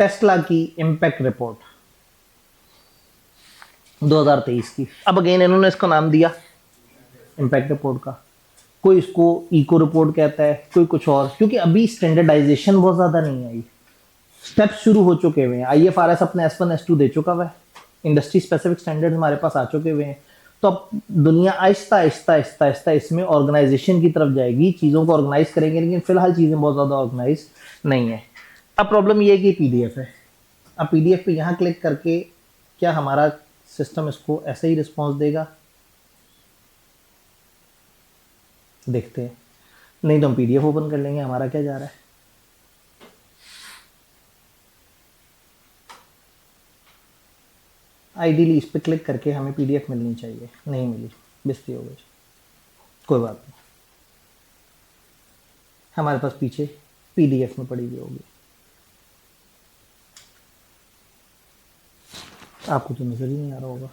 Tesla की impact report 2023 की। अब अगेन इन्होंने इसको नाम दिया इम्पैक्ट रिपोर्ट का, कोई इसको इको रिपोर्ट कहता है, कोई कुछ और, क्योंकि अभी स्टैंडर्डाइजेशन बहुत ज़्यादा नहीं आई। स्टेप्स शुरू हो चुके हुए हैं, IFRS अपने S1 S2 दे चुका हुआ है, इंडस्ट्री स्पेसिफिक स्टैंडर्ड हमारे पास आ चुके हुए हैं। तो अब दुनिया आहिस्ता आहिस्ता आहिस्ता आहिस्ता इसमें ऑर्गेनाइजेशन की तरफ जाएगी, चीज़ों को ऑर्गेनाइज करेंगे, लेकिन फिलहाल चीज़ें बहुत ज़्यादा ऑर्गेनाइज नहीं है। अब प्रॉब्लम ये है कि PDF है। अब PDF पे यहाँ क्लिक करके क्या हमारा सिस्टम इसको ऐसे ही रिस्पॉन्स देगा? देखते हैं। नहीं तो हम PDF ओपन कर लेंगे, हमारा क्या जा रहा है। आइडियली इस पर क्लिक करके हमें PDF मिलनी चाहिए, नहीं मिली, बेइज्जती हो गई। कोई बात नहीं, हमारे पास पीछे PDF में पड़ी हुई होगी। आपको तो नजर ही नहीं आ रहा होगा।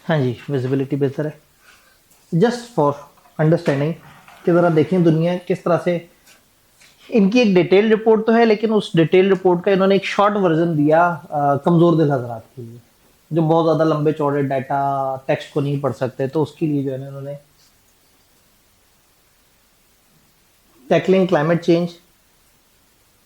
हाँ जी, विजिबिलिटी बेहतर है। जस्ट फॉर अंडरस्टैंडिंग कि ज़रा देखें दुनिया किस तरह से, इनकी एक डिटेल रिपोर्ट तो है, लेकिन उस डिटेल रिपोर्ट का इन्होंने एक शॉर्ट वर्जन दिया कमज़ोर दिल हजरात के लिए, जो बहुत ज़्यादा लंबे चौड़े डाटा टेक्स्ट को नहीं पढ़ सकते, तो उसके लिए जो है ना इन्होंने tackling climate change,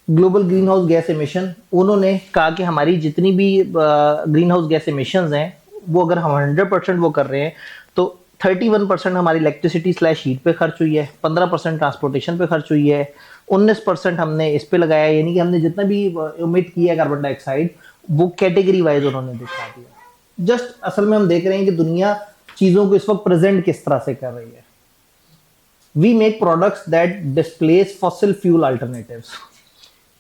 global green house gas emission, उन्होंने कहा कि हमारी जितनी भी ग्रीन हाउस गैस एमिशंस हैं, वो अगर हम 100% वो कर रहे हैं तो 31% हमारी इलेक्ट्रिसिटी स्लैश हीट पे खर्च हुई है, 15% ट्रांसपोर्टेशन पे खर्च हुई है, 19% हमने इस पे लगाया, यानी कि हमने जितना भी इमिट किया है कार्बन डाइऑक्साइड, वो कैटेगरी वाइज उन्होंने दिखा दिया। जस्ट असल में हम देख रहे हैं कि दुनिया चीज़ों को इस वक्त प्रेजेंट किस तरह से कर रही है। We make products that displace fossil fuel alternatives.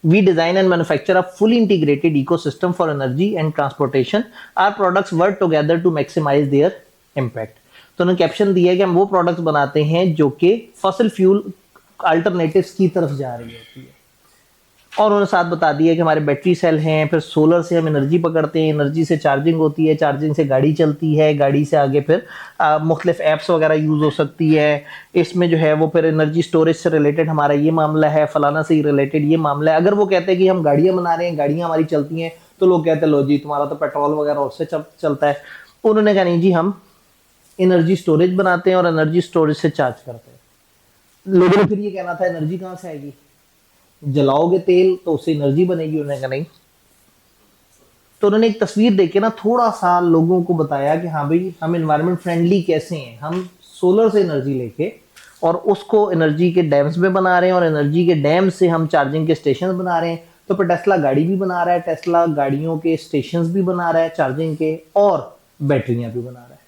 We design and manufacture a fully integrated ecosystem for energy and transportation. Our products work together to maximize their impact. तो उन्होंने कैप्शन दिया है कि हम वो प्रोडक्ट्स बनाते हैं जो कि फॉसिल फ्यूल अल्टरनेटिव्स की तरफ जा रही होती है, और उन्होंने साथ बता दिया कि हमारे बैटरी सेल हैं, फिर सोलर से हम एनर्जी पकड़ते हैं, एनर्जी से चार्जिंग होती है, चार्जिंग से गाड़ी चलती है, गाड़ी से आगे फिर मुख्तलिफ ऐप्स वगैरह यूज़ हो सकती है। इसमें जो है वो फिर एनर्जी स्टोरेज से रिलेटेड हमारा ये मामला है, फलाना से रिलेटेड ये मामला है। अगर वो कहते हैं कि हम गाड़ियाँ बना रहे हैं, गाड़ियाँ हमारी चलती हैं, तो लोग कहते हैं लो जी तुम्हारा तो पेट्रोल वगैरह उससे चलता है। उन्होंने कहा नहीं जी, हम एनर्जी स्टोरेज बनाते हैं और एनर्जी स्टोरेज से चार्ज करते हैं। लोगों ने फिर ये कहना था एनर्जी कहाँ से आएगी, जलाओगे तेल तो उससे एनर्जी बनेगी, उन्होंने कहा नहीं। तो उन्होंने एक तस्वीर देके ना थोड़ा सा लोगों को बताया कि हाँ भाई हम एनवायरनमेंट फ्रेंडली कैसे हैं। हम सोलर से एनर्जी लेके और उसको एनर्जी के डैम्स में बना रहे हैं, और एनर्जी के डैम से हम चार्जिंग के स्टेशन बना रहे हैं। तो फिर टेस्ला गाड़ी भी बना रहा है, टेस्ला गाड़ियों के स्टेशन भी बना रहा है चार्जिंग के, और बैटरियां भी बना रहा है,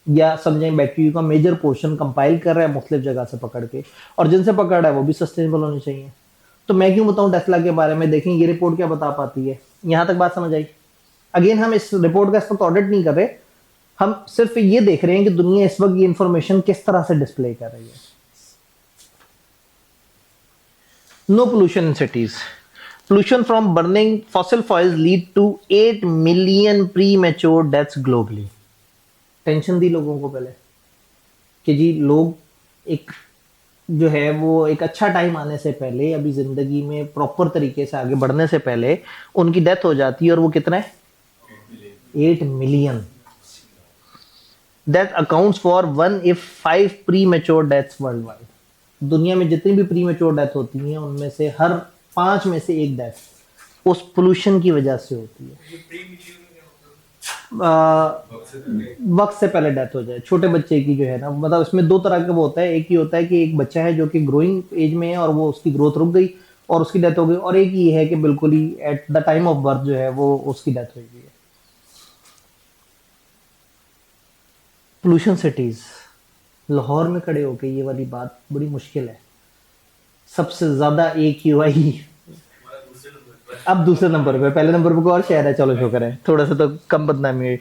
या समझें बैटरी का मेजर पोर्शन कंपाइल कर रहा है मुख्तलिफ जगह से पकड़ के, और जिनसे पकड़ रहा है वो भी सस्टेनेबल होनी चाहिए। तो मैं क्यों बताऊं टेस्ला के बारे में, देखें ये रिपोर्ट क्या बता पाती है। यहां तक बात समझ आई। अगेन हम इस रिपोर्ट का इस वक्त ऑडिट नहीं कर रहे, हम सिर्फ ये देख रहे हैं कि दुनिया इस वक्त ये इंफॉर्मेशन किस तरह से डिस्प्ले कर रही है। No pollution in cities, pollution from burning fossil fuels lead to 8 million premature deaths globally. Tension दी लोगों को पहले कि जी लोग एक जो है वो एक अच्छा टाइम आने से पहले, अभी जिंदगी में प्रॉपर तरीके से आगे बढ़ने से पहले उनकी डेथ हो जाती है, और वो कितना है 8 million. That accounts for 1/5 pre mature deaths world wide. दुनिया में जितनी भी प्री मेच्योर डेथ होती हैं उनमें से हर 5 में से एक डेथ उस पोल्यूशन की वजह से होती है। वक्त से पहले डेथ हो जाए, छोटे बच्चे की जो है ना, मतलब इसमें दो तरह का वो होता है। एक ये होता है कि एक बच्चा है जो कि ग्रोइंग एज में है और वो उसकी ग्रोथ रुक गई और उसकी डेथ हो गई, और एक ये है कि बिल्कुल ही at the time of birth जो है वो उसकी डेथ हो गई है। पोल्यूशन सिटीज, लाहौर में खड़े होके ये वाली बात बड़ी मुश्किल है। सबसे ज्यादा AQI अब दूसरे नंबर पे, पहले नंबर पे कोई और शहर है, चलो शुक्र है, थोड़ा सा तो कम बदनामी हुई।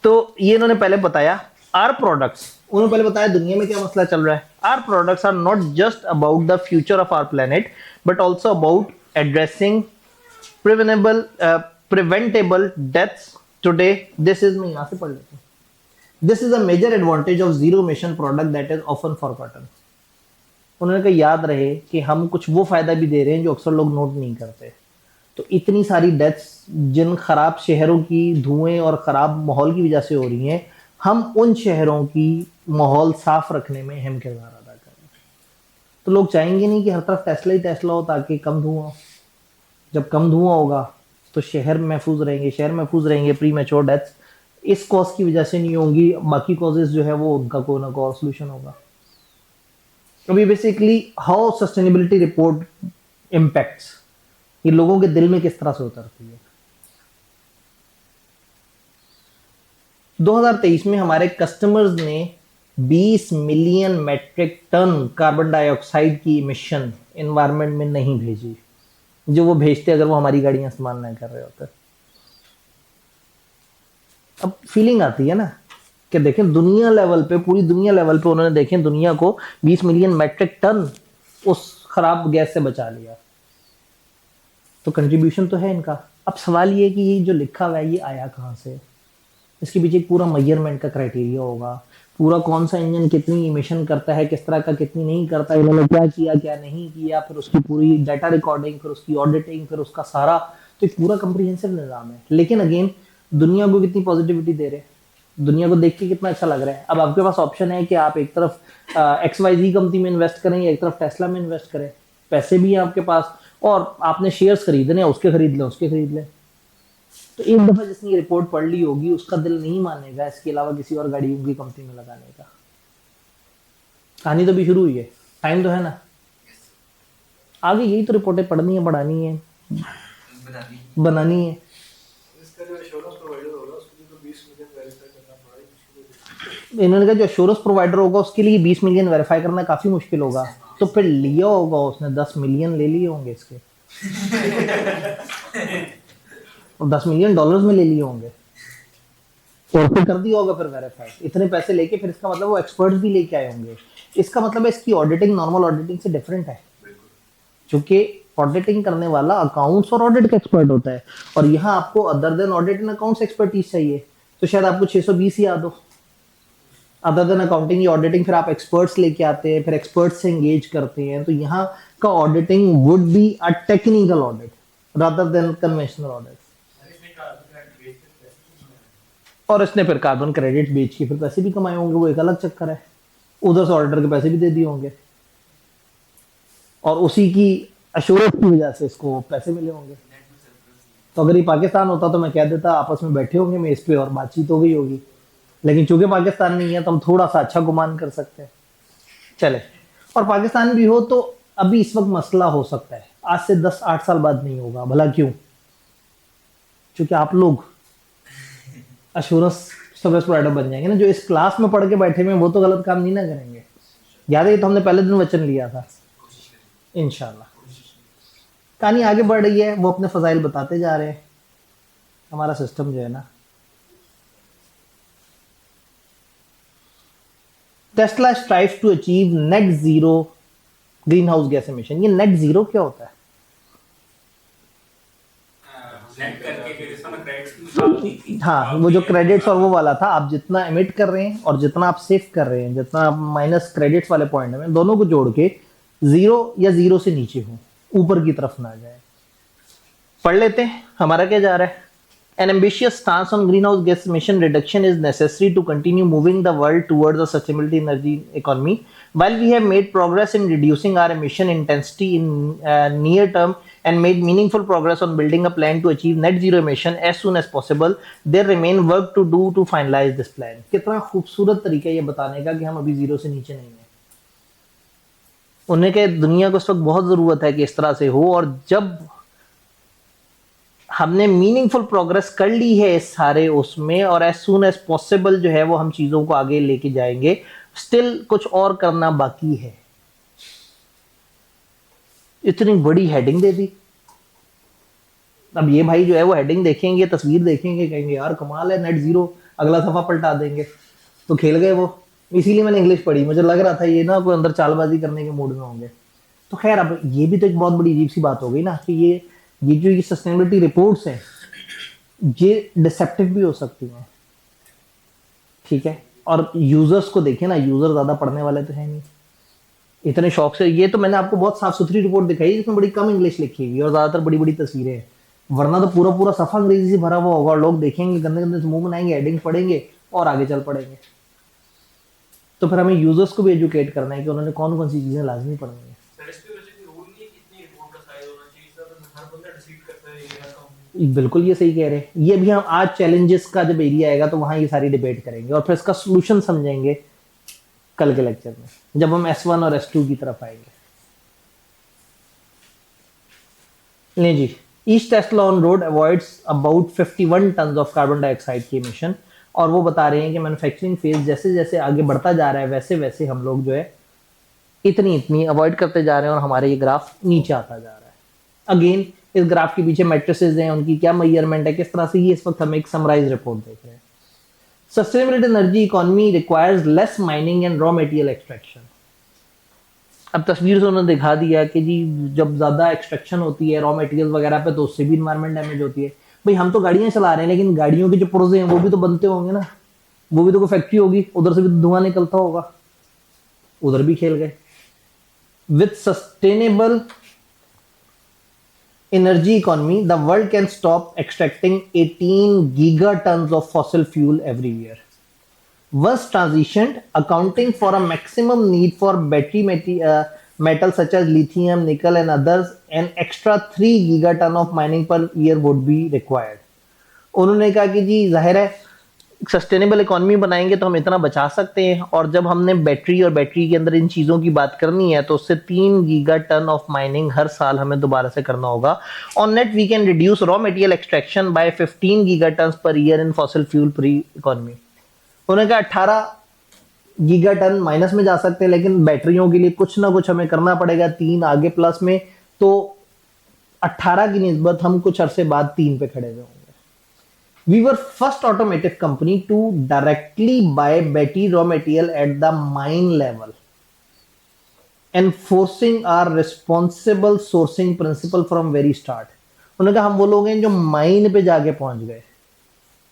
तो ये इन्होंने पहले बताया आर प्रोडक्ट्स, उन्होंने पहले बताया दुनिया में क्या मसला चल रहा है। Our products are not just about the future of our planet but also about addressing preventable deaths today. This is, मैं यहां से पढ़ लेता हूँ। This is a major advantage of zero emission product that is often forgotten. उन्होंने कहा याद रहे कि हम कुछ वो फायदा भी दे रहे हैं जो अक्सर लोग नोट नहीं करते। तो इतनी सारी डेथ्स जिन खराब शहरों की धुएं और खराब माहौल की वजह से हो रही हैं, हम उन शहरों की माहौल साफ रखने में अहम किरदार अदा कर रहे हैं। तो लोग चाहेंगे नहीं कि हर तरफ टेस्ला ही टेस्ला हो ताकि कम धुआं हो। जब कम धुआं होगा तो शहर महफूज रहेंगे, शहर महफूज रहेंगे, प्री मैच्योर डेथ्स इस कॉज की वजह से नहीं होंगी, बाकी कॉजेज जो है वो उनका कोई ना कोई सोल्यूशन होगा। अभी basically how sustainability report impacts, ये लोगों के दिल में किस तरह से उतरती है। 2023 में हमारे कस्टमर्स ने 20 million metric ton carbon dioxide की इमिशन एनवायरनमेंट में नहीं भेजी, जो वो भेजते अगर वो हमारी गाड़ियां इस्तेमाल नहीं कर रहे होते। अब फीलिंग आती है ना कि देखें दुनिया लेवल पे, पूरी दुनिया लेवल पे उन्होंने देखें दुनिया को 20 मिलियन मेट्रिक टन उस खराब गैस से बचा लिया। तो कंट्रीब्यूशन तो है इनका। अब सवाल ये कि ये जो लिखा हुआ है ये आया कहाँ से, इसके पीछे एक पूरा मेजरमेंट का क्राइटेरिया होगा, पूरा कौन सा इंजन कितनी इमिशन करता है, किस तरह का कितनी नहीं करता, इन्होंने क्या किया क्या नहीं किया, फिर उसकी पूरी डाटा रिकॉर्डिंग, फिर उसकी ऑडिटिंग, फिर उसका सारा, तो एक पूरा कंप्रीहेंसिव निज़ाम है। लेकिन अगेन दुनिया को कितनी पॉजिटिविटी दे रहे हैं, दुनिया को देख के कितना अच्छा लग रहा है। अब आपके पास ऑप्शन है कि आप एक तरफ XYZ कंपनी में इन्वेस्ट करें या एक तरफ टेस्ला में इन्वेस्ट करें, पैसे भी हैं आपके पास और आपने शेयर्स खरीदने हैं, उसके खरीद लें उसके खरीद लें। तो एक दफा जिसने ये रिपोर्ट पढ़ ली होगी उसका दिल नहीं मानेगा इसके अलावा किसी और गाड़ियों की कंपनी में लगाने का। कहानी तो भी शुरू हुई है, टाइम तो है ना, आगे यही तो रिपोर्टें पढ़नी है, बढ़ानी है, बनानी है। इन्होंने कहा जो एश्योरेंस प्रोवाइडर होगा उसके लिए 20 मिलियन वेरीफाई करना काफी मुश्किल होगा, तो फिर लिया होगा उसने 10 मिलियन ले लिए होंगे इसके और $10 मिलियन में ले लिए होंगे और फिर कर दिया होगा फिर वेरीफाई इतने पैसे लेके। फिर इसका मतलब वो एक्सपर्ट्स भी लेके आए होंगे। इसका मतलब है इसकी ऑडिटिंग नॉर्मल ऑडिटिंग से डिफरेंट है, क्योंकि ऑडिटिंग करने वाला अकाउंट्स और ऑडिट का एक्सपर्ट होता है, और यहाँ आपको other than audit and accounts expertise चाहिए। तो शायद आपको 620 याद हो, अदर देन अकाउंटिंग या ऑडिटिंग, फिर आप एक्सपर्ट्स लेके आते हैं, फिर एक्सपर्ट्स से एंगेज करते हैं। तो यहाँ का auditing would be a technical audit rather than conventional audit. और इसने फिर कार्बन क्रेडिट बेच के फिर पैसे भी कमाए होंगे, वो एक अलग चक्कर है, उधर से ऑडिटर के पैसे भी दे दिए होंगे और उसी की अश्योरेंस की वजह से इसको पैसे मिले होंगे। तो अगर ये पाकिस्तान होता तो मैं कह देता आपस में बैठे होंगे मेज पे और बातचीत हो गई होगी, लेकिन चूंकि पाकिस्तान नहीं है तो हम थोड़ा सा अच्छा गुमान कर सकते हैं। चले, और पाकिस्तान भी हो तो अभी इस वक्त मसला हो सकता है, आज से 10-8 साल बाद नहीं होगा। भला क्यों? क्योंकि आप लोग अश्योरेंस सर्विस प्रोवाइडर बन जाएंगे ना। जो इस क्लास में पढ़ के बैठे हुए वो तो गलत काम नहीं ना करेंगे। याद है तो हमने पहले दिन वचन लिया था, इंशाल्लाह। कहानी आगे बढ़ रही है, वो अपने फजाइल बताते जा रहे हैं। हमारा सिस्टम जो है ना, Tesla strives to achieve net zero greenhouse gas emission. ये नेट जीरो क्या होता है? हाँ, वो जो क्रेडिट्स और वो वाला था, आप जितना एमिट कर रहे हैं और जितना आप सेव कर रहे हैं, जितना माइनस क्रेडिट्स वाले पॉइंट में, दोनों को जोड़ के जीरो या जीरो से नीचे हो, ऊपर की तरफ ना जाए। पढ़ लेते हैं हमारा क्या जा रहा है। An ambitious stance on greenhouse gas emission reduction is necessary to continue moving the world towards a sustainable energy economy. While we have made progress in reducing our emission intensity in near term, and made meaningful progress on building a plan to achieve net zero emission as soon as possible. There remain work to do to finalize this plan. कितना खूबसूरत तरीका ये बताने का कि हम अभी zero से नीचे नहीं है। उन्हें के दुनिया को इस वक्त बहुत जरूरत है कि इस तरह से हो, और जब हमने मीनिंगफुल प्रोग्रेस कर ली है इस सारे उसमें, और एज सून एज पॉसिबल जो है वो हम चीजों को आगे लेके जाएंगे। स्टिल कुछ और करना बाकी है। इतनी बड़ी हेडिंग दे दी। अब ये भाई जो है वो हेडिंग देखेंगे, तस्वीर देखेंगे, कहेंगे यार कमाल है, नेट जीरो, अगला सफा पलटा देंगे, तो खेल गए वो। इसीलिए मैंने इंग्लिश पढ़ी, मुझे लग रहा था ये ना कोई अंदर चालबाजी करने के मूड में होंगे। तो खैर, अब ये भी तो एक बहुत बड़ी अजीब सी बात हो गई ना कि ये जो ये सस्टेनेबिलिटी रिपोर्ट्स हैं ये डिसेप्टिव भी हो सकती हैं, ठीक है। और यूजर्स को देखें ना, यूजर ज्यादा पढ़ने वाले तो है नहीं। इतने शौक से ये तो मैंने आपको बहुत साफ सुथरी रिपोर्ट दिखाई जिसमें बड़ी कम इंग्लिश लिखी हुई और ज्यादातर बड़ी बड़ी तस्वीरें हैं, वरना तो पूरा पूरा सफा अंग्रेजी से भरा हुआ होगा और लोग देखेंगे, गंदे गंदे से मुंह बनाएंगे, हेडिंग पढ़ेंगे और आगे चल पड़ेंगे। तो फिर हमें यूजर्स को भी एजुकेट करना है कि उन्होंने कौन कौन सी चीजें लाजमी पढ़नी है। बिल्कुल ये सही कह रहे हैं। ये भी हम आज चैलेंजेस का जब एरिया आएगा तो वहां ये सारी डिबेट करेंगे और फिर इसका सोल्यूशन समझेंगे कल के लेक्चर में, जब हम S1 और S2 की तरफ आएंगे। ले जी, each Tesla on road avoids about 51 ton of carbon dioxide की एमिशन, और वो बता रहे हैं कि मैन्युफैक्चरिंग फेज जैसे जैसे आगे बढ़ता जा रहा है वैसे वैसे हम लोग जो है इतनी अवॉइड करते जा रहे हैं और हमारे ये ग्राफ नीचे आता जा रहा है। अगेन इस ग्राफ के पीछे मैट्रिसेस हैं, उनकी क्या मेजरमेंट है, किस तरह से, ये इस वक्त हम एक समराइज रिपोर्ट देख रहे हैं। Sustainable energy economy requires less mining and raw material extraction. अब तस्वीर से उन्होंने दिखा दिया कि जी जब ज्यादा एक्सट्रैक्शन होती है रॉ मटेरियल वगैरह पे तो उससे भी इन्वायरमेंट डैमेज होती है। भाई हम तो गाड़ियां चला रहे हैं लेकिन गाड़ियों के जो पुर्जे हैं वो भी तो बनते होंगे ना, वो भी तो कोई फैक्ट्री होगी, उधर से भी धुआं निकलता होगा, उधर भी खेल गए। With sustainable energy economy, the world can stop extracting 18 gigatons of fossil fuel every year. Once transitioned, accounting for a maximum need for battery metals such as lithium, nickel and others, an extra 3 gigaton of mining per year would be required. उन्होंने कहा कि जी जाहिर है sustainable economy बनाएंगे तो हम इतना बचा सकते हैं, और जब हमने बैटरी और बैटरी के अंदर इन चीज़ों की बात करनी है तो उससे 3 गीगा टन ऑफ माइनिंग हर साल हमें दोबारा से करना होगा। On net we can reduce raw material extraction by 15 giga ton per year in fossil fuel free economy. उन्होंने कहा 18 गीगा टन माइनस में जा सकते हैं, लेकिन बैटरियों के लिए कुछ ना कुछ हमें करना पड़ेगा, 3 आगे प्लस में, तो 18 की निस्बत हम कुछ अरसे बाद 3 पे खड़े हुए होंगे। We were first automotive company to directly buy battery raw material at the mine level, enforcing our responsible sourcing principle from very start. उन्होंने कहा हम वो लोग हैं जो माइन पे जाके पहुंच गए,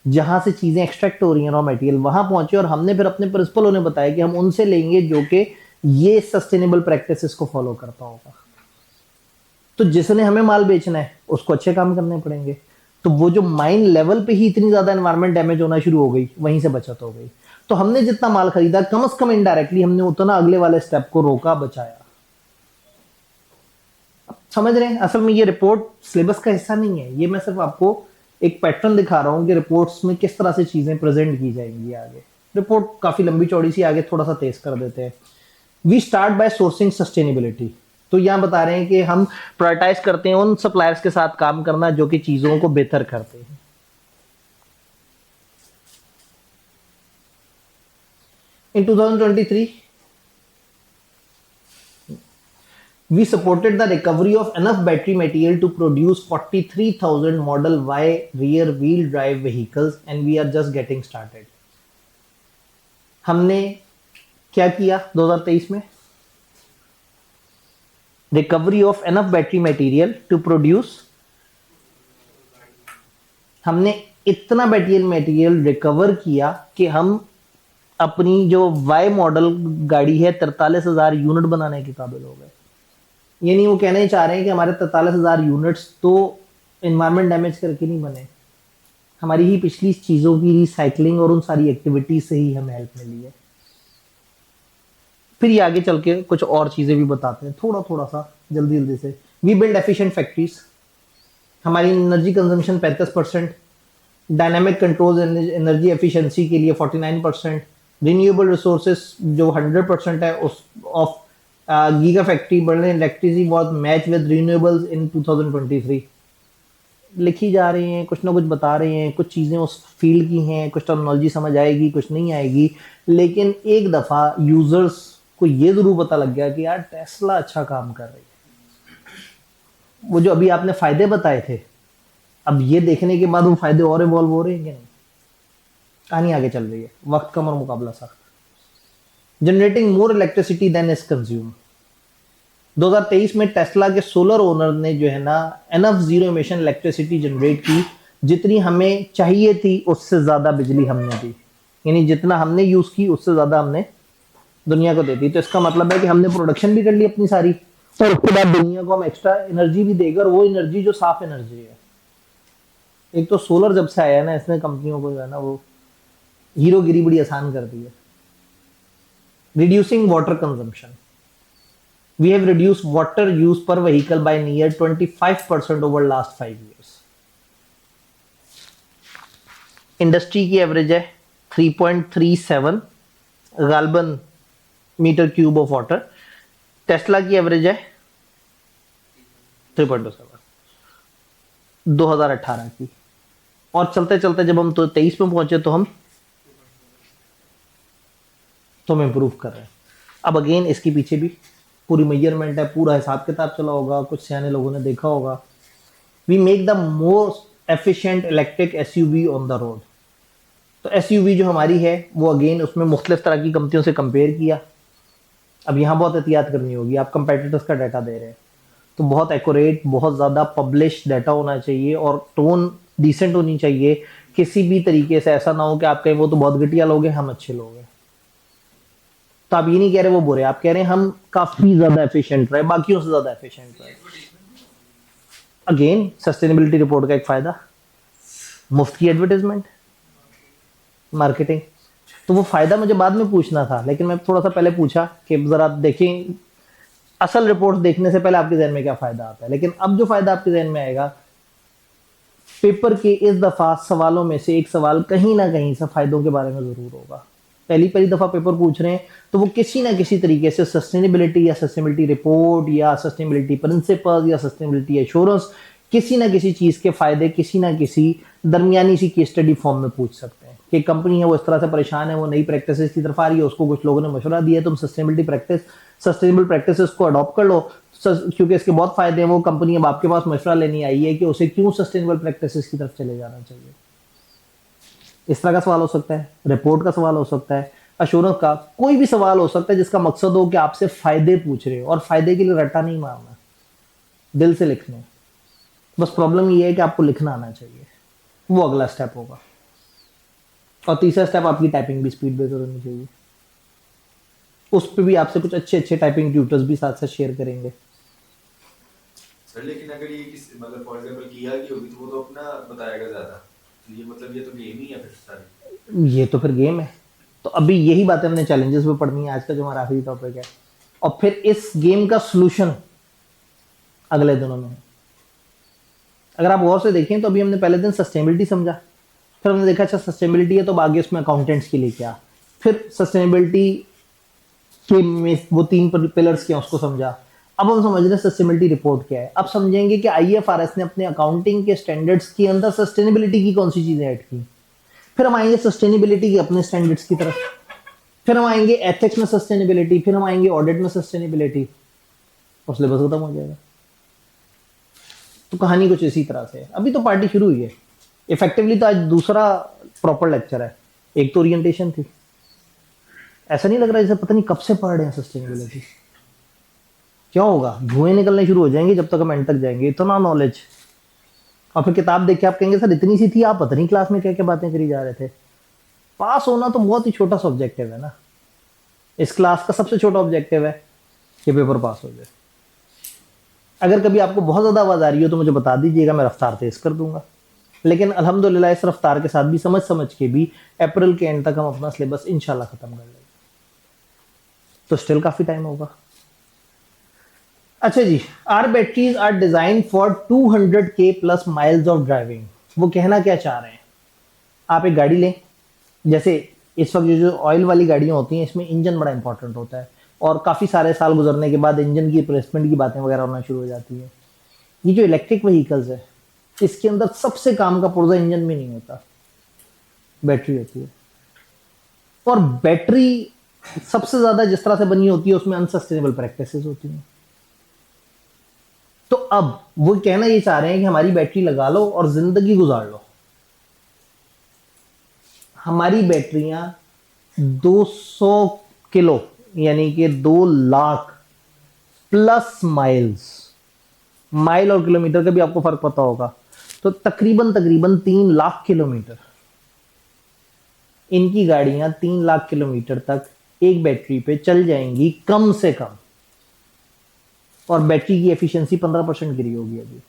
जहां से चीजें एक्सट्रैक्ट हो रही हैं रॉ मटेरियल, वहां पहुंचे और हमने फिर अपने प्रिंसिपल उन्हें बताया कि हम उनसे लेंगे जो कि ये सस्टेनेबल प्रैक्टिसेस को फॉलो करता होगा। तो जिसने हमें माल बेचना है उसको अच्छे काम करने पड़ेंगे। तो वो जो माइन लेवल पे ही इतनी ज्यादा एनवायरमेंट डैमेज होना शुरू हो गई, वहीं से बचत हो गई। तो हमने जितना माल खरीदा कम से कम इनडायरेक्टली हमने उतना अगले वाले स्टेप को रोका, बचाया। अब समझ रहे हैं, असल में ये रिपोर्ट सिलेबस का हिस्सा नहीं है, ये मैं सिर्फ आपको एक पैटर्न दिखा रहा हूं कि रिपोर्ट्स में किस तरह से चीजें प्रेजेंट की जाएंगी। आगे रिपोर्ट काफी लंबी चौड़ी सी, आगे थोड़ा सा तेज कर देते हैं। We start by sourcing sustainability. तो यहां बता रहे हैं कि हम प्रायोरिटाइज करते हैं उन सप्लायर्स के साथ काम करना जो कि चीजों को बेहतर करते हैं। In 2023, we supported the recovery of enough battery material to produce 43,000 Model Y rear wheel drive vehicles and we are just getting started. हमने क्या किया 2023 में? Recovery of enough battery material to produce, हमने इतना बैटरी मटेरियल रिकवर किया कि हम अपनी जो वाई मॉडल गाड़ी है 43,000 यूनिट बनाने के काबिल हो गए। यानी वो कहना ही चाह रहे हैं कि हमारे 43,000 यूनिट्स तो इन्वायरमेंट डैमेज करके नहीं बने, हमारी ही पिछली चीज़ों की रिसाइकलिंग और उन सारी एक्टिविटीज से ही हमें हेल्प मिली है। फिर ये आगे चल के कुछ और चीज़ें भी बताते हैं थोड़ा थोड़ा सा जल्दी जल्दी से वी बिल्ड एफिशिएंट फैक्ट्रीज, हमारी energy consumption 35%, dynamic control energy efficiency के लिए 49%, रिन्यूएबल रिसोर्सेज जो 100% है उस of gigafactory Berlin electricity was match with renewables in 2023। लिखी जा रही हैं, कुछ ना कुछ बता रहे हैं, कुछ चीज़ें उस फील्ड की हैं, कुछ टर्मिनोलॉजी समझ आएगी, कुछ नहीं आएगी, लेकिन एक दफ़ा यूज़र्स को ये ज़रूर पता लग गया कि यार टेस्ला अच्छा काम कर रही है। वो जो अभी आपने फ़ायदे बताए थे, अब ये देखने के बाद वो फ़ायदे और इवॉल्व हो रहे हैं कि नहीं? कहानी आगे चल रही है, वक्त कम और मुकाबला सख्त। Generating more electricity than is consume. 2023 में टेस्ला के सोलर ओनर ने जो है ना enough zero emission electricity generate की, जितनी हमें चाहिए थी उससे ज़्यादा बिजली हमने दी, यानी जितना हमने यूज़ की उससे ज़्यादा हमने दुनिया को दे दी। तो इसका मतलब है कि हमने प्रोडक्शन भी कर ली अपनी सारी, और उसके बाद दुनिया को हम एक्स्ट्रा एनर्जी भी देगा, और वो एनर्जी जो साफ एनर्जी है। एक तो सोलर जब से आया है ना, इसने कंपनियों को जो है ना वो हीरोगिरी बड़ी आसान कर दी है। Reducing water consumption, we have reduced water use per vehicle by near 25% over last 5 years. Industry की एवरेज है 3.37 gallon metre cube of water, Tesla की एवरेज है 3.27 2018 की। और चलते चलते जब हम तो 23 में पहुंचे तो हम इम्प्रूव कर रहे हैं। अब अगेन इसके पीछे भी पूरी मेजरमेंट है, पूरा हिसाब किताब चला होगा, कुछ सियाने लोगों ने देखा होगा। We make the most efficient electric SUV on the road. तो एसयूवी जो हमारी है वो अगेन उसमें मुख्तलिफ तरह की कंपनियों से कंपेयर किया। अब यहाँ बहुत एहतियात करनी होगी, आप कंपेटिटर्स का डाटा दे रहे हैं तो बहुत एक्यूरेट, बहुत ज़्यादा पब्लिश डाटा होना चाहिए, और टोन डिसेंट होनी चाहिए। किसी भी तरीके से ऐसा ना हो कि आप कहें वो तो बहुत घटिया लोग हैं, हम अच्छे लोग हैं। तो आप ये नहीं कह रहे वो बुरे, आप कह रहे हैं हम काफी ज्यादा एफिशिएंट रहे, बाकियों से ज्यादा एफिशिएंट रहे। अगेन सस्टेनेबिलिटी रिपोर्ट का एक फायदा, मुफ्त की एडवर्टाइजमेंट, मार्केटिंग। तो वो फायदा मुझे बाद में पूछना था, लेकिन मैं थोड़ा सा पहले पूछा कि जरा देखें असल रिपोर्ट देखने से पहले आपके जहन में क्या फायदा आता है। लेकिन अब जो फायदा आपके जहन में आएगा, पेपर के इस दफा सवालों में से एक सवाल कहीं ना कहीं से फायदों के बारे में जरूर होगा। पहली दफा पेपर पूछ रहे हैं तो वो किसी ना किसी तरीके से सस्टेनेबिलिटी या सस्टेनेबिलिटी रिपोर्ट या सस्टेनेबिलिटी प्रिंसिपल्स या सस्टेनेबिलिटी एश्योरेंस, किसी ना किसी चीज के फायदे किसी ना किसी दरमियानी सी केस स्टडी फॉर्म में पूछ सकते हैं कि कंपनी है वो इस तरह से परेशान है, वो नई प्रैक्टिसेस की तरफ आ रही है, उसको कुछ लोगों ने मशवरा दिया है तुम सस्टेनेबल प्रैक्टिसेस को अडॉप्ट कर लो क्योंकि इसके बहुत फायदे हैं। वो कंपनी अब आपके पास मशवरा लेनी आई है कि उसे क्यों सस्टेनेबल प्रैक्टिसेस की तरफ चले जाना चाहिए। इस तरह का सवाल हो सकता है, रिपोर्ट का सवाल हो सकता है, अश्योरेंस का कोई भी सवाल हो सकता है जिसका मकसद हो कि आपसे फायदे पूछ रहे हो, और फायदे के लिए रट्टा नहीं मारना, दिल से लिखना। बस प्रॉब्लम ये है कि आपको लिखना आना चाहिए, वो अगला स्टेप होगा। और तीसरा स्टेप, आपकी टाइपिंग भी स्पीड बेहतर होनी चाहिए। उस पर भी आपसे कुछ अच्छे अच्छे टाइपिंग ट्यूटर्स भी साथ साथ शेयर करेंगे। सर लेकिन अगर ये मतलब फॉर एग्जांपल किया की होगी तो वो तो अपना बताएगा ज्यादा, तो ये मतलब ये तो गेम ही है फिर सारी। ये तो फिर गेम है। तो अभी यही बातें हमने चैलेंजेस में पढ़नी है, आज का जो हमारा आखिरी टॉपिक है, और फिर इस गेम का सॉल्यूशन अगले दिनों में है। अगर आप गौर से देखें तो अभी हमने पहले दिन सस्टेनेबिलिटी समझा, फिर हमने देखा अच्छा सस्टेनेबिलिटी है तो आगे उसमें अकाउंटेंट्स के लिए क्या, फिर सस्टेनेबिलिटी के में वो 3 पिलर्स क्या उसको समझा। अब हम समझ रहे हैं सस्टेनेबिलिटी रिपोर्ट क्या है। अब समझेंगे कि आईएफआरएस ने अपने अकाउंटिंग के स्टैंडर्ड्स के अंदर सस्टेनेबिलिटी की कौन सी चीजें ऐड की। फिर हम आएंगे सस्टेनेबिलिटी के अपने स्टैंडर्ड्स की तरफ, फिर हम आएंगे एथिक्स में सस्टेनेबिलिटी, फिर हम आएंगे ऑडिट में सस्टेनेबिलिटी, और सिलेबस खत्म हो जाएगा। तो कहानी कुछ इसी तरह से है। अभी तो पार्टी शुरू हुई है इफेक्टिवली, तो आज दूसरा प्रॉपर लेक्चर है, एक तो ओरिएंटेशन थी। ऐसा नहीं लग रहा जैसे पता नहीं कब से पढ़ रहे हैं सस्टेनेबिलिटी। क्या होगा, धुएं निकलने शुरू हो जाएंगे जब तक हम एंड तक जाएंगे, इतना नॉलेज। और फिर किताब देख के आप कहेंगे सर इतनी सी थी, आप पता नहीं क्लास में क्या क्या बातें करी जा रहे थे। पास होना तो बहुत ही छोटा सा ऑब्जेक्टिव है ना, इस क्लास का सबसे छोटा ऑब्जेक्टिव है कि पेपर पास हो जाए। अगर कभी आपको बहुत ज़्यादा आवाज़ आ रही हो तो मुझे बता दीजिएगा, मैं रफ्तार तेज़ कर दूंगा। लेकिन अल्हम्दुलिल्लाह इस रफ्तार के साथ भी समझ के भी अप्रैल के एंड तक हम अपना सिलेबस इंशाल्लाह ख़त्म कर लेंगे, तो स्टिल काफ़ी टाइम होगा। अच्छा जी, our batteries are design for 200K plus miles of driving. वो कहना क्या चाह रहे हैं, आप एक गाड़ी लें, जैसे इस वक्त जो ऑयल वाली गाड़ियां होती हैं इसमें इंजन बड़ा इंपॉर्टेंट होता है, और काफ़ी सारे साल गुजरने के बाद इंजन की रिप्लेसमेंट की बातें वगैरह होना शुरू हो जाती है। ये जो इलेक्ट्रिक व्हीकल्स है इसके अंदर सबसे काम का पुर्जा इंजन में नहीं होता, बैटरी होती है। और बैटरी सबसे ज्यादा जिस तरह से बनी होती है उसमें अनसस्टेनेबल प्रैक्टिसेस होती हैं। तो अब वो कहना ये चाह रहे हैं कि हमारी बैटरी लगा लो और जिंदगी गुजार लो। हमारी बैटरियां 200 किलो यानी कि 2 लाख प्लस माइल्स, माइल और किलोमीटर का भी आपको फर्क पता होगा, तो तकरीबन तकरीबन 3 लाख किलोमीटर, इनकी गाड़ियां 3 लाख किलोमीटर तक एक बैटरी पे चल जाएंगी कम से कम, और बैटरी की एफिशिएंसी 15% गिरी होगी अभी।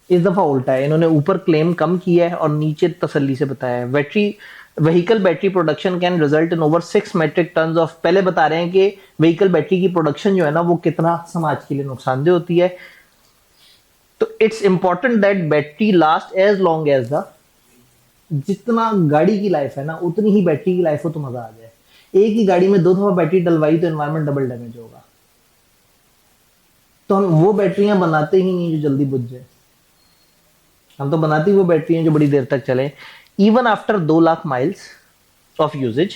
इस दफा उल्टा है, इन्होंने ऊपर क्लेम कम किया है और नीचे तसल्ली से बताया है। Battery vehicle battery production can result in over 6 metric ton of, पहले बता रहे हैं कि व्हीकल बैटरी की प्रोडक्शन जो है ना वो कितना समाज के लिए नुकसानदेह होती है। तो it's important that battery last as long as the, जितना गाड़ी की लाइफ है ना उतनी ही बैटरी की लाइफ हो तो मजा आ जाए। एक ही गाड़ी में 2 दफा बैटरी डलवाई तो एनवायरमेंट डबल डैमेज होगा। तो हम वो बैटरियां बनाते ही नहीं जो जल्दी बुझ जाए, हम तो बनाती वो बैटरी हैं जो बड़ी देर तक चले, even after 2 lakh miles of usages.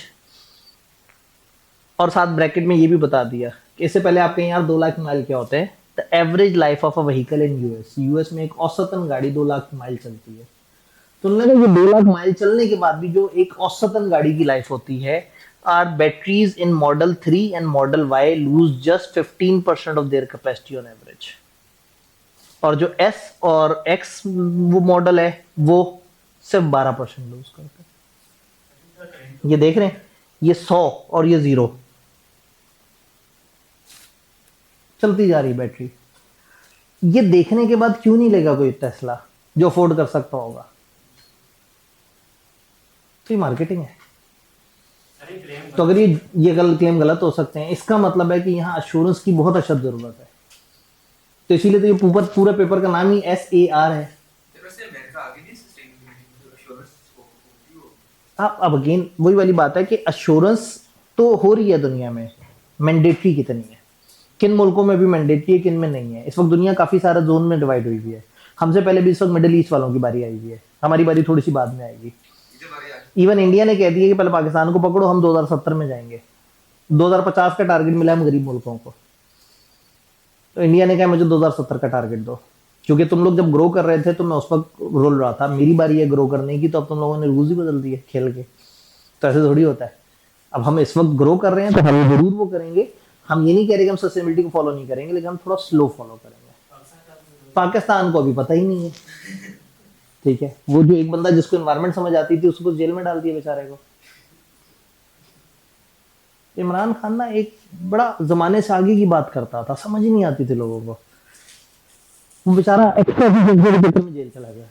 और साथ ब्रैकेट में ये भी बता दिया कि इससे पहले आपके यार 2 लाख माइल क्या होते हैं, the average life of a vehicle in US, US में एक औसतन गाड़ी 2 लाख माइल चलती है। तो उन्होंने कहा कि 2 लाख माइल चलने के बाद भी जो एक औसतन गाड़ी की लाइफ होती है, our batteries in model 3 and model Y lose just 15% of their capacity on average. और जो एस और एक्स वो मॉडल है वो सिर्फ 12% लूज करते हैं। ये देख रहे हैं, ये 100 और ये 0 चलती जा रही बैटरी। ये देखने के बाद क्यों नहीं लेगा कोई टेस्ला जो अफोर्ड कर सकता होगा? तो ये मार्केटिंग है। तो अगर ये क्लेम गलत हो सकते हैं, इसका मतलब है कि यहाँ अश्योरेंस की बहुत अशद जरूरत है। तो इसीलिए तो ये पूरा पेपर का नाम ही SAR है। अब अगेन वही वाली बात है कि अश्योरेंस तो हो रही है दुनिया में, मैंडेटरी कितनी है, किन मुल्कों में भी मैंडेटरी है, किन में नहीं है। इस वक्त दुनिया काफी सारा जोन में डिवाइड हुई हुई है। हमसे पहले भी इस वक्त मिडिल ईस्ट वालों की बारी आई हुई है, हमारी बारी थोड़ी सी बाद में आएगी। इवन इंडिया ने कह दिया कि पहले पाकिस्तान को पकड़ो, हम 2070 में जाएंगे। 2050 का टारगेट मिला है गरीब मुल्कों को, तो इंडिया ने कहा मुझे 2070 का टारगेट दो, क्योंकि तुम लोग जब ग्रो कर रहे थे तो मैं उस वक्त रोल रहा था, मेरी बारी है ग्रो करने की, तो अब तुम लोगों ने रूल्स ही बदल दिए खेल के। तो ऐसे थोड़ी होता है। अब हम इस वक्त ग्रो कर रहे हैं तो हम जरूर वो करेंगे। हम ये नहीं कह रहे कि हम सस्टेनेबिलिटी को फॉलो नहीं करेंगे, लेकिन हम थोड़ा स्लो फॉलो करेंगे। पाकिस्तान को अभी पता ही नहीं है, ठीक है। वो जो एक बंदा जिसको एनवायरमेंट समझ आती थी उसको जेल में डाल दिया बेचारे को। इमरान खान ना एक बड़ा जमाने से आगे की बात करता था, समझ ही नहीं आती थी लोगों को। वो बेचारा एक्स्ट्रा में जेल चला गया।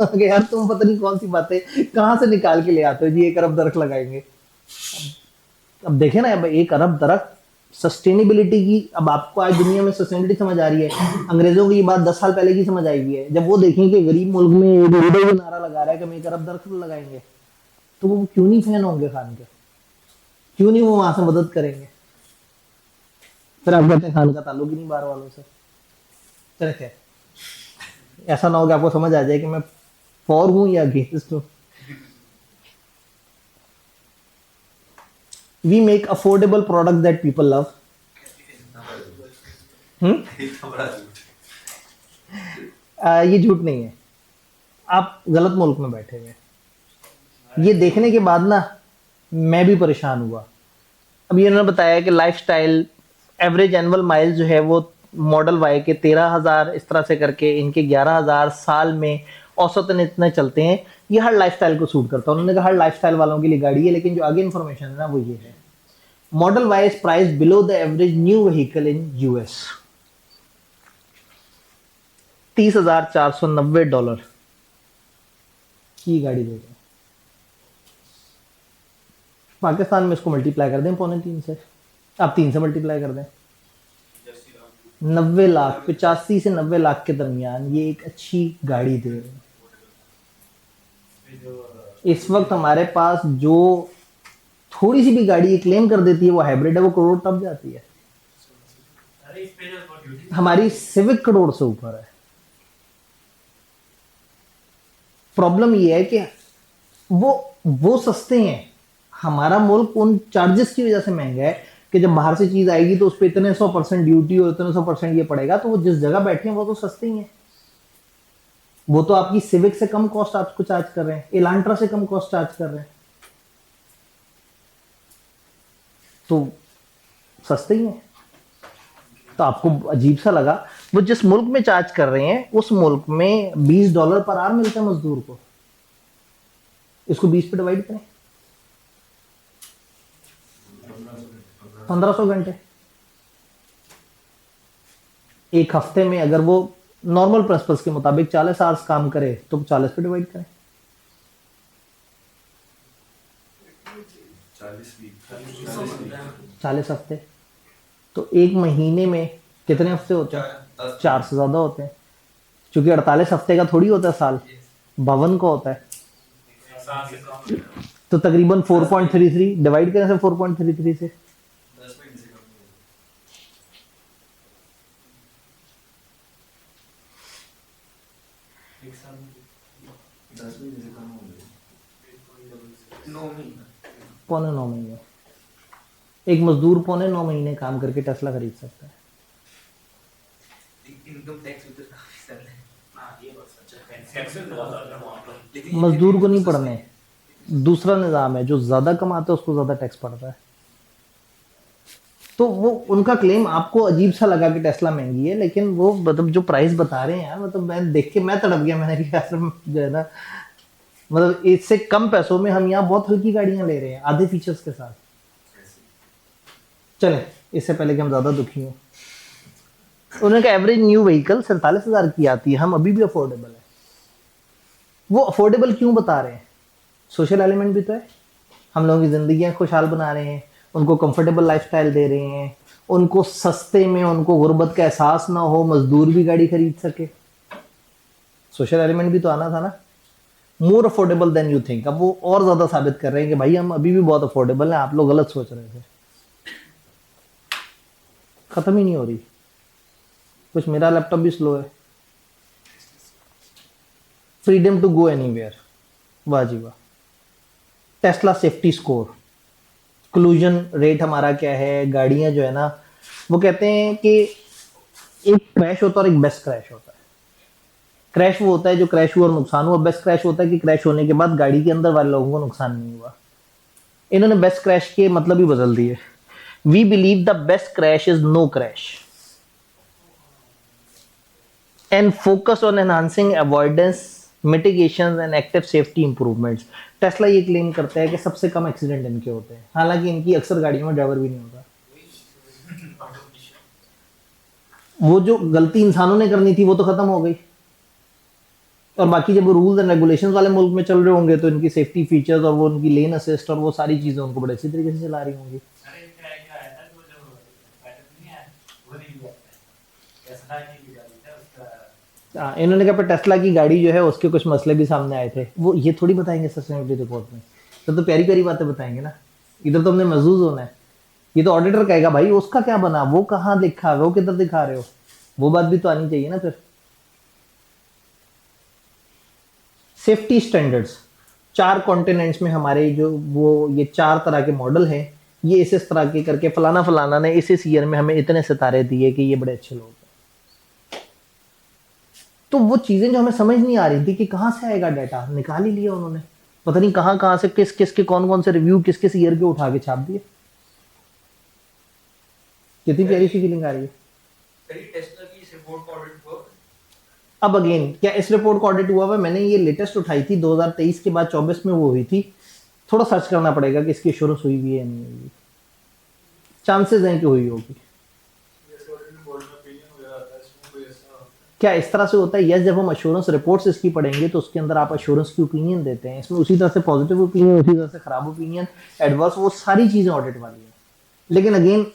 कि यार तुम पता नहीं कौन सी बातें कहां से निकाल के ले आते हो जी, 1 अरब दरख्त लगाएंगे। अब देखे ना, अब 1 अरब दरख्त सस्टेनेबिलिटी की, अब आपको आज दुनिया में सस्टेनेबिलिटी समझ आ रही है। अंग्रेजों की ये बात 10 साल पहले की समझ आई हुई है। जब वो देखेंगे कि गरीब मुल्क में ये नारा लगा रहा है कि हम 1 अरब दरख्त लगाएंगे, तो वो क्यों नहीं फैन होंगे खान के, क्यों नहीं वो वहां से मदद करेंगे? फिर आप कहते हैं खान का ताल्लुक ही नहीं बाहर वालों से। चले खैर, ऐसा ना हो कि आपको समझ आ जाए कि मैं फॉर हूं या अगेंस्ट हूं। We make affordable product that people love. ये झूठ नहीं है, आप गलत मुल्क में बैठे हुए। ये देखने के बाद ना मैं भी परेशान हुआ। अब ये उन्होंने बताया कि लाइफस्टाइल एवरेज एनुअल माइल जो है वो मॉडल वाई के 13,000 इस तरह से करके इनके 11,000 साल में औसतन इतने चलते हैं। ये हर लाइफस्टाइल को सूट करता है। उन्होंने कहा हर लाइफस्टाइल वालों के लिए गाड़ी है, लेकिन जो आगे इन्फॉर्मेशन है ना वो ये है, model Y is price below the average new vehicle in US. $30,490 की गाड़ी दे रहे हैं। पाकिस्तान में इसको मल्टीप्लाई कर दें 2.25 से, आप 3 से मल्टीप्लाई कर दें, 90 लाख, 85 से 90 लाख के दरमियान ये एक अच्छी गाड़ी दे रहे हैं। इस वक्त हमारे पास जो थोड़ी सी भी गाड़ी क्लेम कर देती है वो हाइब्रिड है, वो करोड़ टप जाती है। हमारी सिविक करोड़ से ऊपर है। प्रॉब्लम ये है कि वो सस्ते हैं, हमारा मुल्क उन चार्जेस की वजह से महंगा है कि जब बाहर से चीज आएगी तो उस पर इतने 100% ड्यूटी और इतने 100% ये पड़ेगा, तो वो जिस जगह बैठे हैं वो तो सस्ते ही हैं। वो तो आपकी सिविक से कम कॉस्ट आपको चार्ज कर रहे हैं, एलांट्रा से कम कॉस्ट चार्ज कर रहे हैं, तो सस्ते ही हैं। तो आपको अजीब सा लगा, वो जिस मुल्क में चार्ज कर रहे हैं उस मुल्क में $20 पर आवर मिलता है मजदूर को, इसको 20 पे डिवाइड करें, 1500 घंटे एक हफ्ते में। अगर वो नॉर्मल प्रिंसिपल्स के मुताबिक 40 आवर्स काम करे तो 40 पे डिवाइड करें, 40 हफ्ते, तो एक महीने में कितने हफ्ते होते हैं? 4 से ज्यादा होते हैं, क्योंकि 48 हफ्ते का थोड़ी होता है साल, 52 का होता है। तो तकरीबन 4.33 डिवाइड करें से 4.33 से, पौने 9 महीने। एक मजदूर पौने 9 महीने काम करके टेस्ला खरीद सकता है। मजदूर को नहीं पड़ने, दूसरा निज़ाम है, जो ज़्यादा कमाता है उसको ज़्यादा टैक्स पड़ता है। तो वो उनका क्लेम आपको अजीब सा लगा कि टेस्ला महंगी है, लेकिन वो मतलब जो प्राइस बता रहे हैं यार, मतलब मैं देख के मैं तड़प गया। मैंने कहा यार जो है ना, मतलब इससे कम पैसों में हम यहाँ बहुत हल्की गाड़ियां ले रहे हैं आधे फीचर्स के साथ। चले, इससे पहले कि हम ज़्यादा दुखी हों, उन्होंने कहा एवरेज न्यू व्हीकल 47,000 की आती है, हम अभी भी अफोर्डेबल है। वो अफोर्डेबल क्यों बता रहे हैं? सोशल एलिमेंट भी तो है, हम लोगों की ज़िंदगियाँ खुशहाल बना रहे हैं, उनको कंफर्टेबल लाइफस्टाइल दे रहे हैं, उनको सस्ते में, उनको गुर्बत का एहसास ना हो, मजदूर भी गाड़ी खरीद सके। सोशल एलिमेंट भी तो आना था ना। More affordable than you think, अब वो और ज़्यादा साबित कर रहे हैं कि भाई हम अभी भी बहुत अफोर्डेबल हैं, आप लोग गलत सोच रहे थे। ख़त्म ही नहीं हो रही। कुछ मेरा लैपटॉप भी स्लो है। फ्रीडम टू गो एनीवेयर, वाह जी वाह। Tesla safety score, collision rate हमारा क्या है, गाड़ियां जो है ना, वो कहते हैं कि एक क्रैश होता है और एक बेस्ट क्रैश होता है। क्रैश वो होता है जो क्रैश हुआ और नुकसान हुआ, बेस्ट क्रैश होता है कि क्रैश होने के बाद गाड़ी के अंदर वाले लोगों को नुकसान नहीं हुआ। इन्होंने बेस्ट क्रैश के मतलब ही बदल दिए। We believe the best crash is no crash and focus on enhancing avoidance mitigation and active safety improvements. Tesla ये क्लेम करता है कि सबसे कम एक्सीडेंट इनके होते हैं, हालांकि इनकी अक्सर गाड़ियों में ड्राइवर भी नहीं होता। वो जो गलती इंसानों ने करनी थी वो तो खत्म हो गई, और बाकी जब वो रूल्स एंड रेगुलेशंस वाले मुल्क में चल रहे होंगे तो इनकी सेफ्टी फीचर्स और वो उनकी लेन असिस्ट और वो सारी चीजें उनको बड़े अच्छी तरीके से चला रही होंगी। इन्होंने कहा टेस्ला की गाड़ी जो है उसके कुछ मसले भी सामने आए थे, वो ये थोड़ी बताएंगे सस्टेनेबिलिटी रिपोर्ट में, तो प्यारी प्यारी बातें बताएंगे ना। इधर तो हमने महसूस होना है, ये तो ऑडिटर कहेगा भाई उसका क्या बना, वो कहाँ लिखा है, वो किधर दिखा रहे हो, वो बात भी तो आनी चाहिए ना। फिर सेफ्टी स्टैंडर्ड्स, 4 कॉन्टिनेंट्स में हमारे जो वो ये 4 तरह के मॉडल हैं, ये इस तरह के करके फलाना फलाना ने इस ईयर में हमें इतने सितारे दिए कि ये बड़े अच्छे लोग हैं। तो वो चीजें जो हमें समझ नहीं आ रही थी कि कहाँ से आएगा डाटा, निकाल ही लिया उन्होंने, पता नहीं कहाँ कहाँ से किस किस के कौन कौन से रिव्यू किस किस ईयर के उठा के छाप दिए। कितनी प्यारी सी फीलिंग आ रही है। अब अगेन क्या इस रिपोर्ट को ऑडिट हुआ हुआ? मैंने ये लेटेस्ट उठाई थी 2023 के बाद 24 में वो हुई थी, थोड़ा सर्च करना पड़ेगा कि इसकी एश्योरेंस हुई भी है या नहीं हुई। चांसेस हैं कि हुई होगी। क्या इस तरह से होता है? यस, जब हम एश्योरेंस रिपोर्ट्स इसकी पढ़ेंगे तो उसके अंदर आप एश्योरेंस की ओपिनियन देते हैं, इसमें उसी तरह से पॉजिटिव ओपिनियन, उसी तरह से खराब ओपिनियन, एडवर्स, वो सारी चीजें ऑडिट वाली है। लेकिन अगेन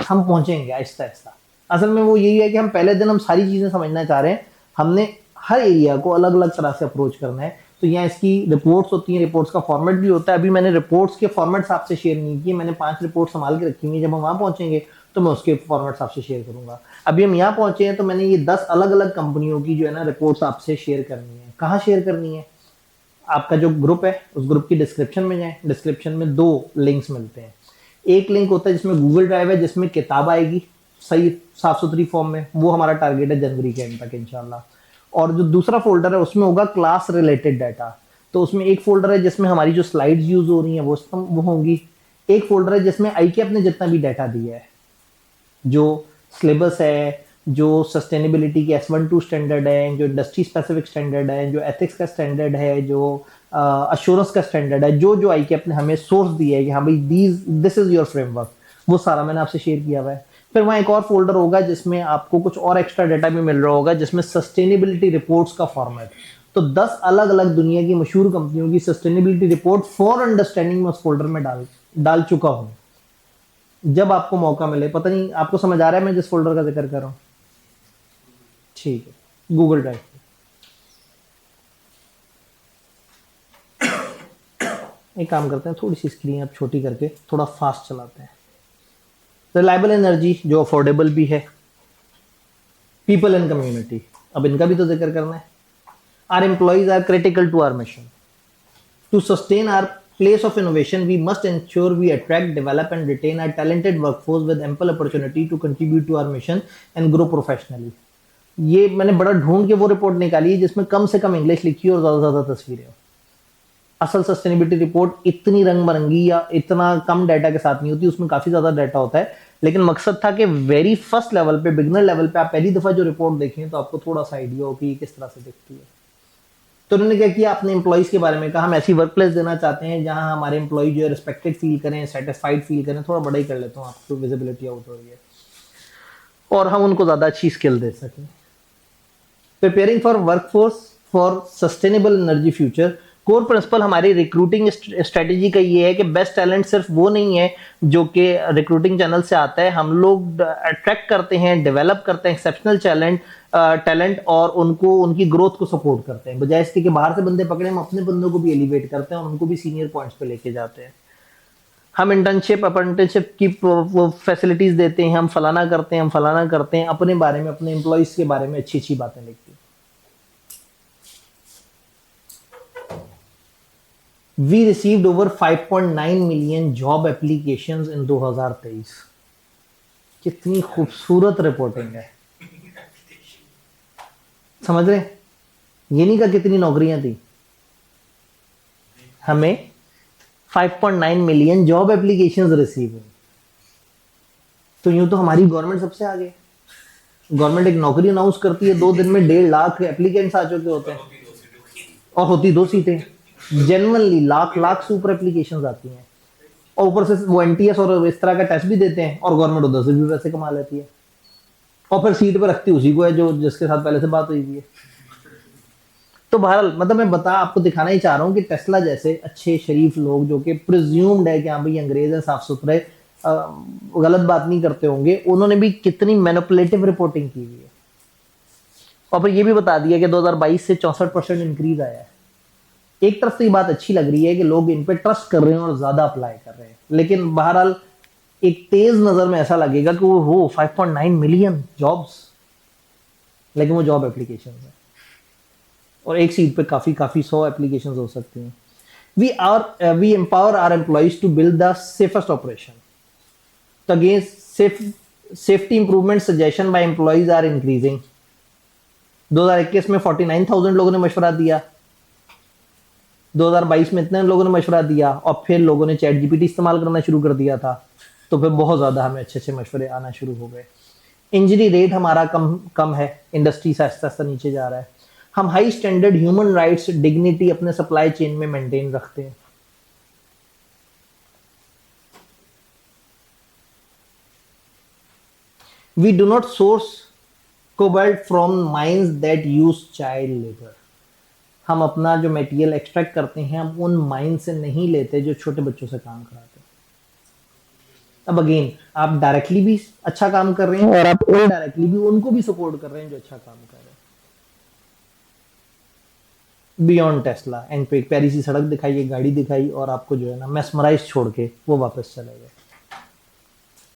हम पहुंचेंगे आहिस्ता आहिस्ता। असल में वो यही है कि हम पहले दिन हम सारी चीज़ें समझना चाह रहे हैं, हमने हर एरिया को अलग अलग तरह से अप्रोच करना है। तो यहाँ इसकी रिपोर्ट्स होती हैं, रिपोर्ट्स का फॉर्मेट भी होता है। अभी मैंने रिपोर्ट्स के फॉर्मेट्स आपसे शेयर नहीं किए, मैंने 5 रिपोर्ट संभाल के रखी हुई है, जब हम वहाँ पहुँचेंगे तो मैं उसके फॉर्मेट्स आपसे शेयर करूंगा। अभी हम यहाँ पहुंचे हैं तो मैंने ये 10 अलग अलग कंपनियों की जो है ना रिपोर्ट्स आपसे शेयर करनी है। कहाँ शेयर करनी है? आपका जो ग्रुप है उस ग्रुप की डिस्क्रिप्शन में जाएं, डिस्क्रिप्शन में 2 लिंक्स मिलते हैं। एक लिंक होता है जिसमें गूगल ड्राइव है, जिसमें किताब आएगी सही साफ सुथरी फॉर्म में, वो हमारा टारगेट है जनवरी के एंड तक इंशाल्लाह। और जो दूसरा फोल्डर है उसमें होगा क्लास रिलेटेड डाटा। तो उसमें एक फोल्डर है जिसमें हमारी जो स्लाइड्स यूज हो रही हैं वो होंगी। एक फोल्डर है जिसमें ICAP ने जितना भी डाटा दिया है, जो सिलेबस है, जो सस्टेनेबिलिटी के S1-2 स्टैंडर्ड है, जो इंडस्ट्री स्पेसिफिक स्टैंडर्ड है, जो एथिक्स का स्टैंडर्ड है, जो अश्योरेंस का स्टैंडर्ड है, जो जो ICAP ने हमें सोर्स दिया है कि हाँ भाई दिस इज योर फ्रेमवर्क, वो सारा मैंने आपसे शेयर किया हुआ है। फिर वहाँ एक और फोल्डर होगा जिसमें आपको कुछ और एक्स्ट्रा डाटा भी मिल रहा होगा, जिसमें सस्टेनेबिलिटी रिपोर्ट्स का फॉर्मेट। तो 10 अलग अलग दुनिया की मशहूर कंपनियों की सस्टेनेबिलिटी रिपोर्ट फॉर अंडरस्टैंडिंग में उस फोल्डर में डाल चुका हूँ। जब आपको मौका मिले, पता नहीं आपको समझ आ रहा है मैं जिस फोल्डर का जिक्र कर रहा हूँ? ठीक है, गूगल ड्राइव। एक काम करते हैं, थोड़ी सी स्क्रीन अब छोटी करके थोड़ा फास्ट चलाते हैं। रिलायबल एनर्जी जो अफोर्डेबल भी है, पीपल एंड कम्युनिटी, अब इनका भी तो जिक्र करना है। Our employees are critical to our mission. To sustain our place of innovation, we must ensure we attract, develop and retain our talented workforce with ample opportunity to contribute to our mission and grow professionally। ये मैंने बड़ा ढूंढ के वो report निकाली है जिसमें कम से कम इंग्लिश लिखी है और ज़्यादा से ज़्यादा तस्वीरें। असल सस्टेनेबिलिटी रिपोर्ट इतनी रंग बरंगी या इतना कम डाटा के साथ नहीं होती, उसमें काफ़ी ज़्यादा डाटा होता है। लेकिन मकसद था कि वेरी फर्स्ट लेवल पे, बिगनर लेवल पे आप पहली दफ़ा जो रिपोर्ट देखें तो आपको थोड़ा सा आइडिया हो कि किस तरह से दिखती है। तो उन्होंने क्या किया, अपने एम्प्लॉइज़ के बारे में कहा, हम ऐसी वर्क प्लेस देना चाहते हैं जहां हमारे एम्प्लॉय जो है रिस्पेक्टेड फील करें, सेटिस्फाइड फील करें। थोड़ा बड़ा ही कर लेता हूँ, आपको विजिबिलिटी आउट हो रही है, और हम उनको ज़्यादा अच्छी स्किल दे सकें। Preparing for workforce for sustainable energy future. Core principle हमारी रिक्रूटिंग स्ट्रेटेजी का ये है कि बेस्ट टैलेंट सिर्फ वो नहीं है जो कि रिक्रूटिंग चैनल से आता है। हम लोग अट्रैक्ट करते हैं, डेवलप करते हैं एक्सेप्शनल टैलेंट और उनको उनकी ग्रोथ को सपोर्ट करते हैं। बजाय इसके कि बाहर से बंदे पकड़े, हम अपने बंदों को भी एलिवेट करते हैं और उनको भी सीनियर पॉइंट्स पे लेके जाते हैं। हम इंटर्नशिप अप्रेंटिसशिप की फैसिलिटीज देते हैं, हम फलाना करते हैं, हम फलाना करते हैं, अपने बारे में, अपने एम्प्लॉइज के बारे में अच्छी अच्छी बातें लिखते हैं। We received over 5.9 million job applications in 2023। कितनी खूबसूरत रिपोर्टिंग है, समझ रहे? ये नहीं कहा कितनी नौकरियां थी, हमें 5.9 मिलियन जॉब एप्लीकेशंस रिसीव हुई। तो यूं तो हमारी गवर्नमेंट सबसे आगे। गवर्नमेंट एक नौकरी अनाउंस करती है, 2 दिन में 1.5 लाख एप्लीकेंट्स आ चुके होते हैं, और होती 2 सीटें। जेन्युइनली लाख से ऊपर एप्लीकेशंस आती हैं, और ऊपर से वो NTS और इस तरह का टेस्ट भी देते हैं, और गवर्नमेंट उधर से भी पैसे कमा लेती है, और फिर सीट पर रखती उसी को है जो जिसके साथ पहले से बात हुई है। तो बहरहाल मतलब मैं आपको दिखाना ही चाह रहा हूँ कि टेस्ला जैसे अच्छे शरीफ लोग जो कि प्रिज्यूम्ड है कि हाँ भाई अंग्रेज है, साफ सुथरे, गलत बात नहीं करते होंगे, उन्होंने भी कितनी मैनिपुलेटिव रिपोर्टिंग की हुई है। और फिर ये भी बता दिया कि 2022 से 64% इंक्रीज आया है। एक तरफ से ये बात अच्छी लग रही है कि लोग इन पे ट्रस्ट कर रहे हैं और ज्यादा अप्लाई कर रहे हैं, लेकिन बहरहाल एक तेज नजर में ऐसा लगेगा कि वो हो 5.9 मिलियन जॉब्स, लेकिन वो जॉब एप्लीकेशन है, और एक सीट पे काफी 100 एप्लीकेशन हो सकती हैं। We empower our employees to build the safest operation. तो again safety improvement suggestion by employees are increasing. 2021 में 49,000 लोगों ने मशवरा दिया, 2022 में इतने लोगों ने मशवरा दिया, और फिर लोगों ने चैट GPT इस्तेमाल करना शुरू कर दिया था, तो फिर बहुत ज़्यादा हमें अच्छे मशवरे आना शुरू हो गए। इंजरी रेट हमारा कम है, इंडस्ट्री से आस्ता आस्ता नीचे जा रहा है। हम high standard human rights dignity अपने सप्लाई चेन में मेंटेन रखते हैं। We do not source cobalt from mines that use child labour. हम अपना जो मटेरियल एक्सट्रैक्ट करते हैं हम उन माइन से नहीं लेते जो छोटे बच्चों से काम कराते हैं। अब अगेन आप डायरेक्टली भी अच्छा काम कर रहे हैं और आप इनडायरेक्टली भी उनको भी सपोर्ट कर रहे हैं जो अच्छा काम कर रहे हैं। बियॉन्ड टेस्ला एंड पे एक प्यारी सी सड़क दिखाई, एक गाड़ी दिखाई और आपको जो है ना मेस्मराइज छोड़ के वो वापस चले गए।